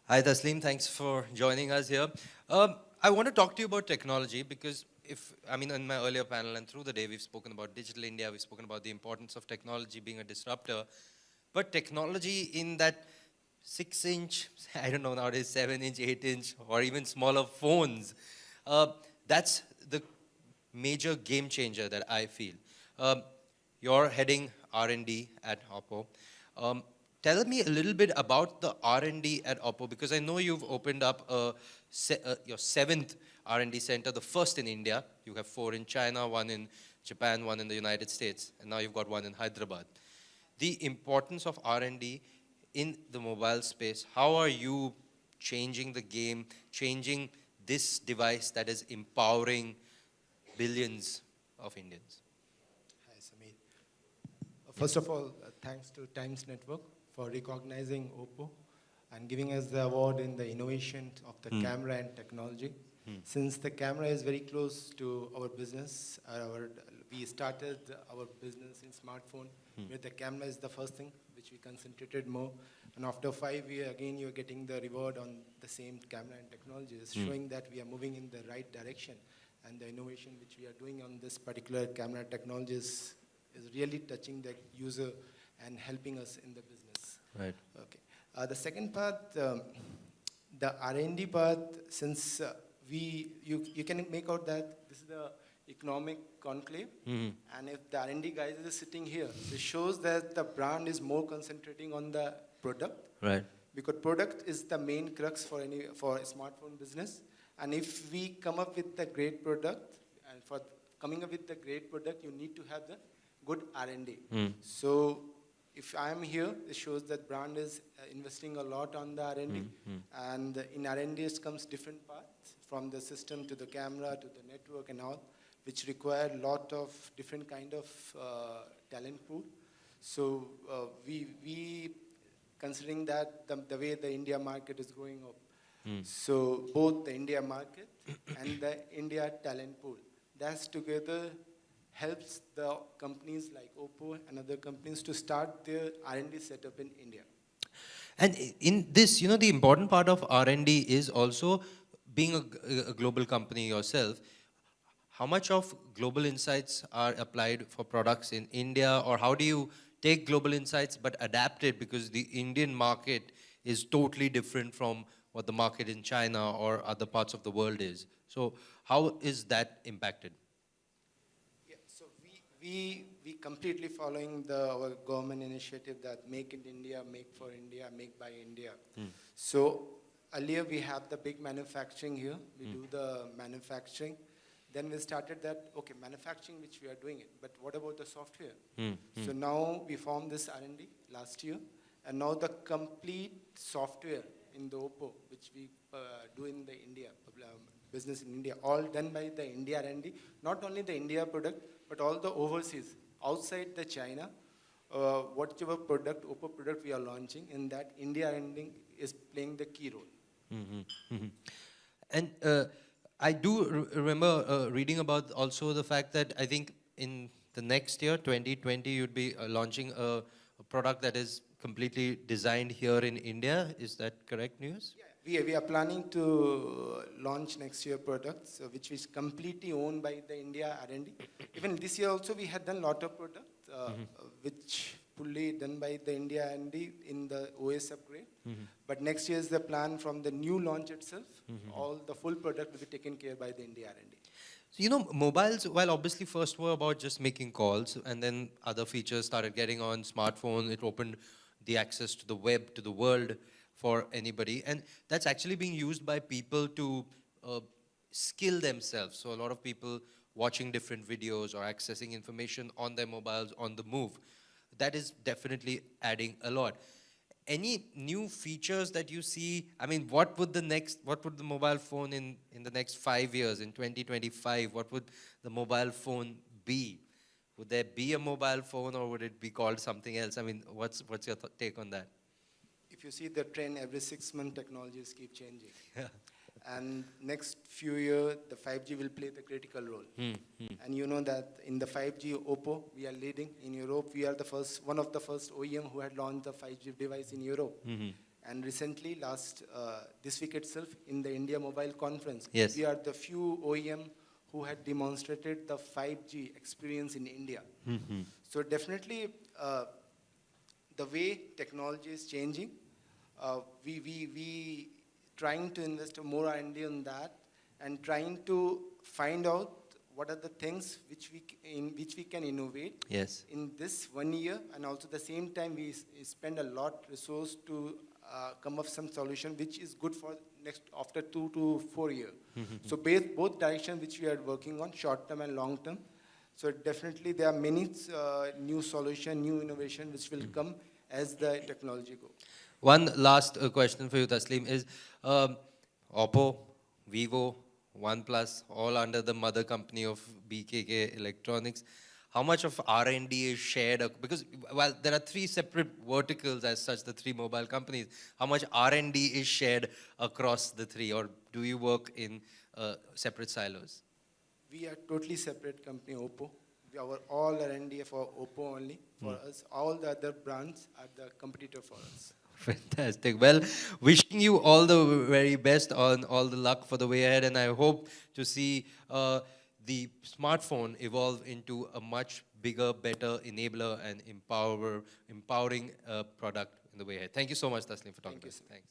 Hi, Tasleem. Thanks for joining us here. I want to talk to you about technology because in my earlier panel and through the day, we've spoken about digital India, we've spoken about the importance of technology being a disruptor. But technology in that 6-inch, I don't know nowadays, 7-inch, 8-inch, or even smaller phones, uh, that's the major game changer that I feel. Um, you're heading R&D at Oppo. Um, Tell me a little bit about the R&D at Oppo, because I know you've opened up your seventh R&D center, the first in India. You have 4 in China, 1 in Japan, 1 in the United States, and now you've got 1 in Hyderabad. The importance of R&D in the mobile space, how are you changing the game, changing this device that is empowering billions of Indians? Hi, Sameer. First of all, thanks to Times Network for recognizing Oppo and giving us the award in the innovation of the Hmm. camera and technology. Hmm. Since the camera is very close to our business, we started our business in smartphone, where the camera is the first thing which we concentrated more. And after 5 years, again, you're getting the reward on the same camera and technology, is showing that we are moving in the right direction. And the innovation which we are doing on this particular camera technology is really touching the user and helping us in the business. Right. Okay. The second part, the R&D part, since you can make out that this is the economic conclave, and if the R&D guys is sitting here, it shows that the brand is more concentrating on the product, Right. because product is the main crux for a smartphone business. And if we come up with the great product, and for coming up with the great product, you need to have the good R&D. So if I'm here, it shows that brand is investing a lot on the R&D. And in R&D it comes different parts, from the system to the camera to the network and all, which require a lot of different kind of talent pool. So we considering that the way the India market is growing up, so both the India market and the India talent pool, that's together helps the companies like Oppo and other companies to start their R&D setup in India. And in this, the important part of R&D is also being a global company yourself. How much of global insights are applied for products in India, or how do you take global insights but adapt it, because the Indian market is totally different from what the market in China or other parts of the world is? So how is that impacted? Yeah, so we completely following our government initiative that Make in India, Make for India, Make by India. So earlier we have the big manufacturing here. We do the manufacturing. Then we started that, okay, manufacturing which we are doing it, but what about the software? So now we formed this R&D last year, and now the complete software in the Oppo, which we do in the India, business in India, all done by the India R&D, not only the India product, but all the overseas, outside the China, whatever product, Oppo product we are launching, in that India R&D is playing the key role. And I do remember reading about also the fact that I think in the next year, 2020, you'd be launching a product that is completely designed here in India. Is that correct news? Yeah, we are planning to launch next year products, which is completely owned by the India R&D. Even this year also we had done a lot of products, which fully done by the India R&D in the OS upgrade. But next year is the plan from the new launch itself. All the full product will be taken care by the India R&D. So, mobiles, while obviously first were about just making calls, and then other features started getting on smartphone. It opened the access to the web, to the world for anybody. And that's actually being used by people to skill themselves. So a lot of people watching different videos or accessing information on their mobiles on the move. That is definitely adding a lot. Any new features that you see? I mean, what would the mobile phone in the next 5 years, in 2025, what would the mobile phone be? Would there be a mobile phone, or would it be called something else? I mean, what's your take on that? If you see the trend, every 6 months technologies keep changing. And next few years, the 5G will play the critical role. And you know that in the 5G, Oppo, we are leading in Europe. We are one of the first OEM who had launched the 5G device in Europe. And recently, this week itself, in the India Mobile Conference, Yes. we are the few OEM who had demonstrated the 5G experience in India. So definitely, the way technology is changing, we trying to invest more R&D on that and trying to find out what are the things in which we can innovate Yes. in this 1 year, and also the same time we spend a lot resource to come up some solution which is good for next after 2 to 4 years. So both directions which we are working on, short term and long term. So definitely there are many new solution, new innovation which will come as the technology go. One last question for you, Taslim, is Oppo, Vivo, OnePlus, all under the mother company of BKK Electronics. How much of R&D is shared? Because while there are three separate verticals as such, the three mobile companies, how much R&D is shared across the three, or do you work in separate silos? We are totally separate company, Oppo. Our all R&D for Oppo only for us. All the other brands are the competitor for us. Fantastic. Well, wishing you all the very best on all the luck for the way ahead, and I hope to see the smartphone evolve into a much bigger, better enabler and empowering product in the way ahead. Thank you so much, Taslim, for talking to us. Thanks.